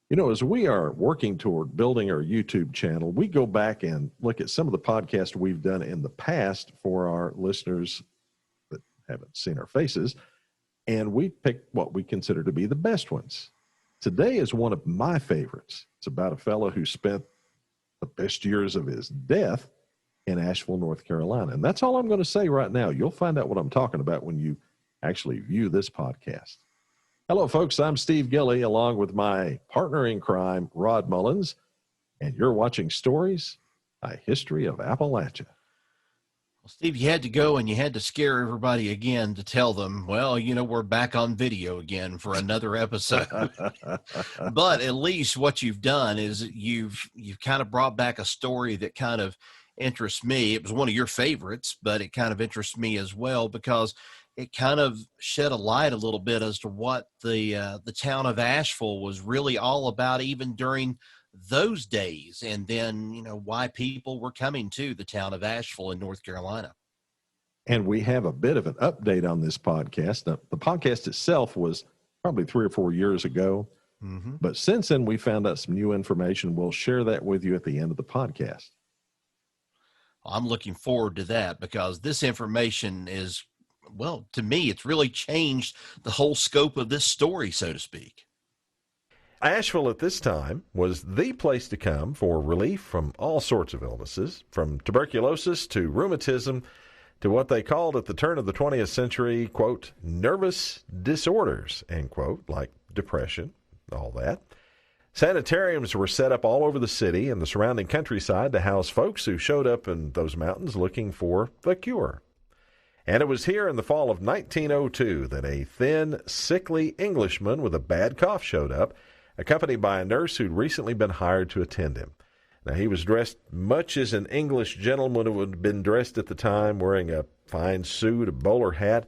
You know, as we are working toward building our YouTube channel, we go back and look at some of the podcasts we've done in the past for our listeners that haven't seen our faces, and we pick what we consider to be the best ones. Today is one of my favorites. It's about a fellow who spent the best years of his death in Asheville, North Carolina. And that's all I'm going to say right now. You'll find out what I'm talking about when you actually view this podcast. Hello, folks. I'm Steve Gilley, along with my partner in crime, Rod Mullins, and you're watching Stories, A History of Appalachia. Well, Steve, you had to go and you had to scare everybody again to tell them, well, you know, we're back on video again for another episode. But at least what you've done is you've kind of brought back a story that kind of interests me. It was one of your favorites, but it kind of interests me as well because it kind of shed a light a little bit as to what the town of Asheville was really all about, even during those days, and then, you know, why people were coming to the town of Asheville in North Carolina. And we have a bit of an update on this podcast. Now, the podcast itself was probably 3 or 4 years ago, but since then we found out some new information. We'll share that with you at the end of the podcast. I'm looking forward to that because this information is, well, to me, it's really changed the whole scope of this story, so to speak. Asheville at this time was the place to come for relief from all sorts of illnesses, from tuberculosis to rheumatism to what they called at the turn of the 20th century, quote, nervous disorders, end quote, like depression, all that. Sanitariums were set up all over the city and the surrounding countryside to house folks who showed up in those mountains looking for the cure. And it was here in the fall of 1902 that a thin, sickly Englishman with a bad cough showed up, accompanied by a nurse who'd recently been hired to attend him. Now, he was dressed much as an English gentleman would have been dressed at the time, wearing a fine suit, a bowler hat,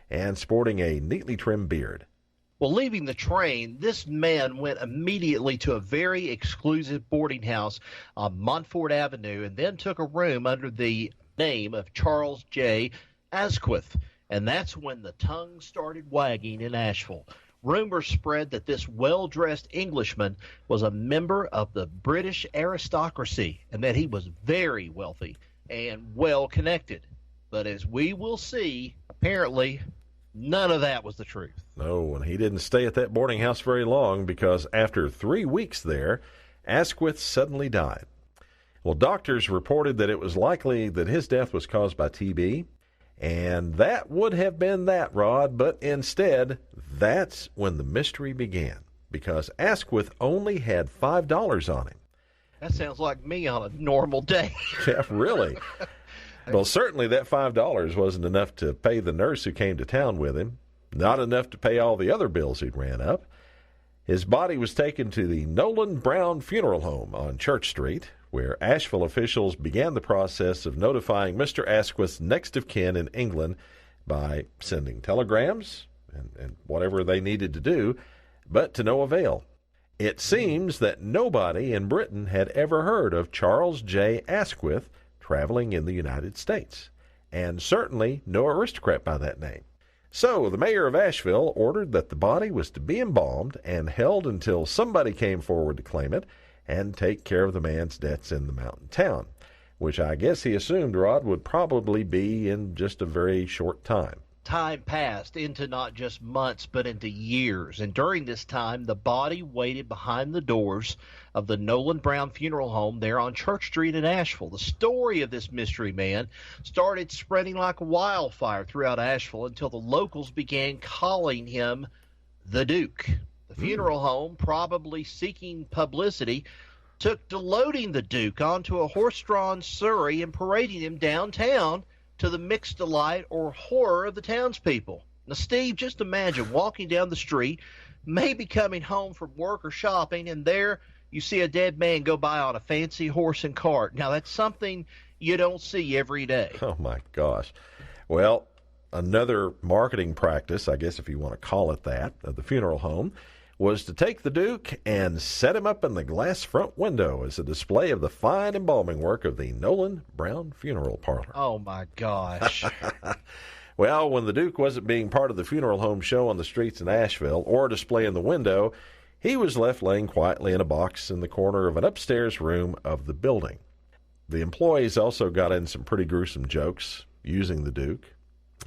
and sporting a neatly trimmed beard. Well, leaving the train, this man went immediately to a very exclusive boarding house on Montfort Avenue and then took a room under the name of Charles J. Asquith, and that's when the tongue started wagging in Asheville. Rumors spread that this well-dressed Englishman was a member of the British aristocracy and that he was very wealthy and well-connected. But as we will see, apparently none of that was the truth. No, and he didn't stay at that boarding house very long because after 3 weeks there, Asquith suddenly died. Well, doctors reported that it was likely that his death was caused by TB. And that would have been that, Rod, but instead, that's when the mystery began, because Asquith only had $5 on him. That sounds like me on a normal day. Yeah, really. Well, certainly that $5 wasn't enough to pay the nurse who came to town with him, not enough to pay all the other bills he'd ran up. His body was taken to the Nolan Brown Funeral Home on Church Street, where Asheville officials began the process of notifying Mr. Asquith's next of kin in England by sending telegrams and whatever they needed to do, but to no avail. It seems that nobody in Britain had ever heard of Charles J. Asquith traveling in the United States, and certainly no aristocrat by that name. So the mayor of Asheville ordered that the body was to be embalmed and held until somebody came forward to claim it and take care of the man's debts in the mountain town, which I guess he assumed, Rod, would probably be in just a very short time. Time passed into not just months, but into years. And during this time, the body waited behind the doors of the Nolan Brown Funeral Home there on Church Street in Asheville. The story of this mystery man started spreading like wildfire throughout Asheville until the locals began calling him the Duke. The funeral home, probably seeking publicity, took to loading the Duke onto a horse-drawn surrey and parading him downtown to the mixed delight or horror of the townspeople. Now, Steve, just imagine walking down the street, maybe coming home from work or shopping, and there you see a dead man go by on a fancy horse and cart. Now, that's something you don't see every day. Oh, my gosh. Well, another marketing practice, I guess if you want to call it that, of the funeral home, was to take the Duke and set him up in the glass front window as a display of the fine embalming work of the Nolan Brown Funeral Parlor. Oh, my gosh. Well, when the Duke wasn't being part of the funeral home show on the streets in Asheville or a display in the window, He was left laying quietly in a box in the corner of an upstairs room of the building. The employees also got in some pretty gruesome jokes using the Duke.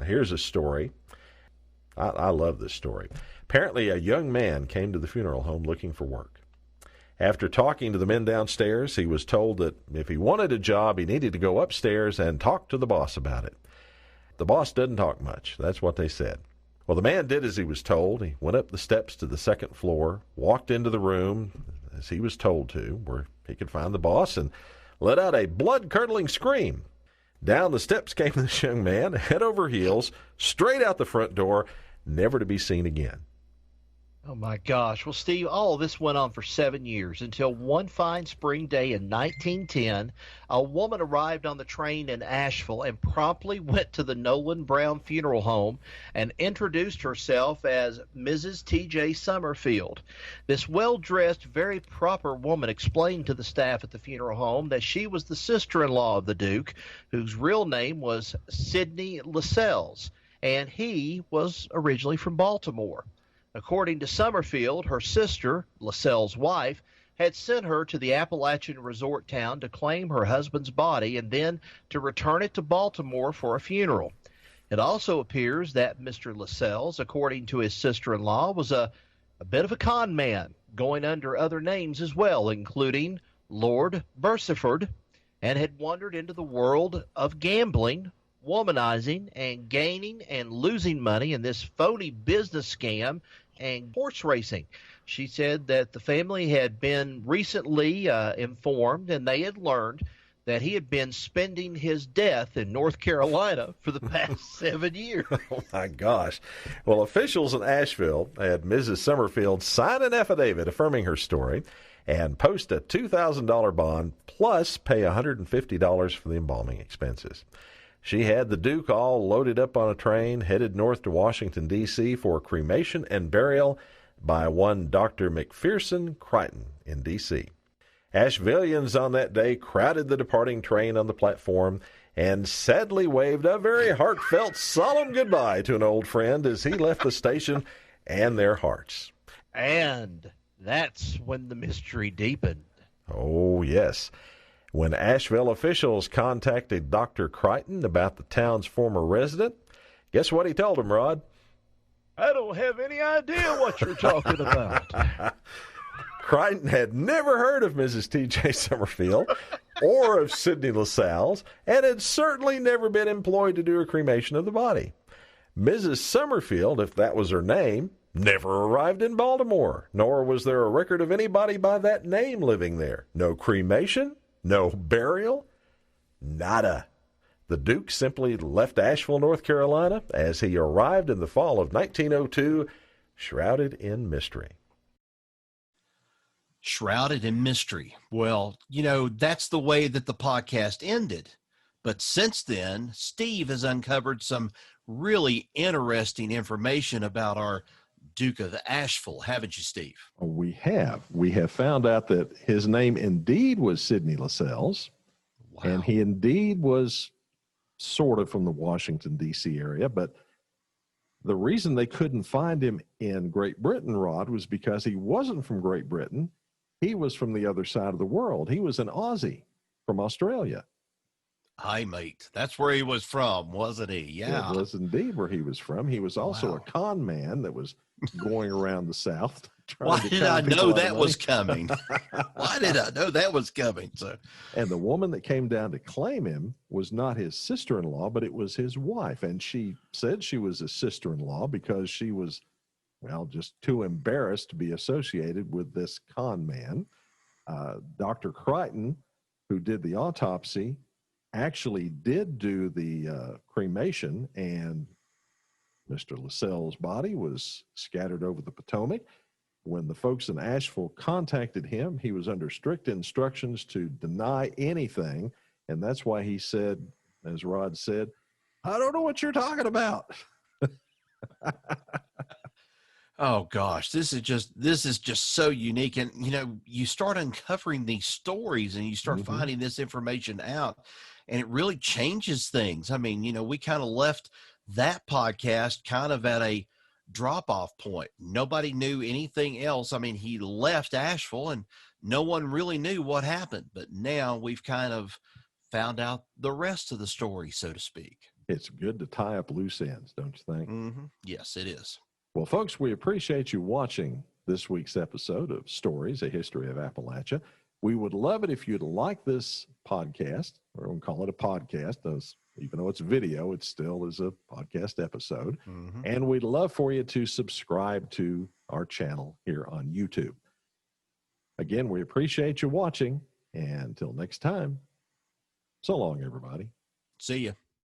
Here's a story. I love this story. Apparently, a young man came to the funeral home looking for work. After talking to the men downstairs, he was told that if he wanted a job, he needed to go upstairs and talk to the boss about it. The boss doesn't talk much. That's what they said. Well, the man did as he was told. He went up the steps to the second floor, walked into the room as he was told to, where he could find the boss, and let out a blood-curdling scream. Down the steps came this young man, head over heels, straight out the front door, never to be seen again. Oh, my gosh. Well, Steve, all of this went on for 7 years until one fine spring day in 1910, a woman arrived on the train in Asheville and promptly went to the Nolan Brown Funeral Home and introduced herself as Mrs. T.J. Summerfield. This well-dressed, very proper woman explained to the staff at the funeral home that she was the sister-in-law of the Duke, whose real name was Sidney Lascelles, and he was originally from Baltimore. According to Summerfield, her sister, Lascelles' wife, had sent her to the Appalachian resort town to claim her husband's body and then to return it to Baltimore for a funeral. It also appears that Mr. Lascelles, according to his sister-in-law, was a bit of a con man, going under other names as well, including Lord Bursiford, and had wandered into the world of gambling, womanizing, and gaining and losing money in this phony business scam and horse racing. She said that the family had been recently informed, and they had learned that he had been spending his death in North Carolina for the past 7 years. Oh, my gosh. Well, officials in Asheville had Mrs. Summerfield sign an affidavit affirming her story and post a $2,000 bond plus pay $150 for the embalming expenses. She had the Duke all loaded up on a train, headed north to Washington, D.C. for cremation and burial by one Dr. McPherson Crichton in D.C. Ashevilleans on that day crowded the departing train on the platform and sadly waved a very heartfelt, solemn goodbye to an old friend as he left the station and their hearts. And that's when the mystery deepened. Oh, yes. When Asheville officials contacted Dr. Crichton about the town's former resident, guess what he told them, Rod? I don't have any idea what you're talking about. Crichton had never heard of Mrs. T.J. Summerfield or of Sidney Lascelles, and had certainly never been employed to do a cremation of the body. Mrs. Summerfield, if that was her name, never arrived in Baltimore, nor was there a record of anybody by that name living there. No cremation, no burial, nada. The Duke simply left Asheville, North Carolina, as he arrived in the fall of 1902, shrouded in mystery. Shrouded in mystery. Well, that's the way that the podcast ended. But since then, Steve has uncovered some really interesting information about our Duke of Asheville, haven't you, Steve? We have. We have found out that his name indeed was Sidney Lascelles, wow. And he indeed was sort of from the Washington, D.C. area, but the reason they couldn't find him in Great Britain, Rod, was because he wasn't from Great Britain. He was from the other side of the world. He was an Aussie from Australia. Hi, mate. That's where he was from, wasn't he? Yeah. It was indeed where he was from. He was also a con man that was going around the South. Why did I know that was coming? Why did I know that was coming? And the woman that came down to claim him was not his sister-in-law, but it was his wife. And she said she was his sister-in-law because she was, just too embarrassed to be associated with this con man. Dr. Crichton, who did the autopsy, actually did do the cremation, and Mr. Lascelles' body was scattered over the Potomac. When the folks in Asheville contacted him, he was under strict instructions to deny anything, and that's why he said, as Rod said, I don't know what you're talking about. Oh gosh, this is just so unique. And you start uncovering these stories and you start finding this information out, and it really changes things. I mean, we kind of left that podcast kind of at a drop-off point. Nobody knew anything else. I mean, he left Asheville and no one really knew what happened, but now we've kind of found out the rest of the story, so to speak. It's good to tie up loose ends, don't you think? Mm-hmm. Yes, it is. Well, folks, we appreciate you watching this week's episode of Stories, A History of Appalachia. We would love it if you'd like this podcast, or we'll call it a podcast, even though it's video, it still is a podcast episode. Mm-hmm. And we'd love for you to subscribe to our channel here on YouTube. Again, we appreciate you watching. And until next time, so long, everybody. See ya.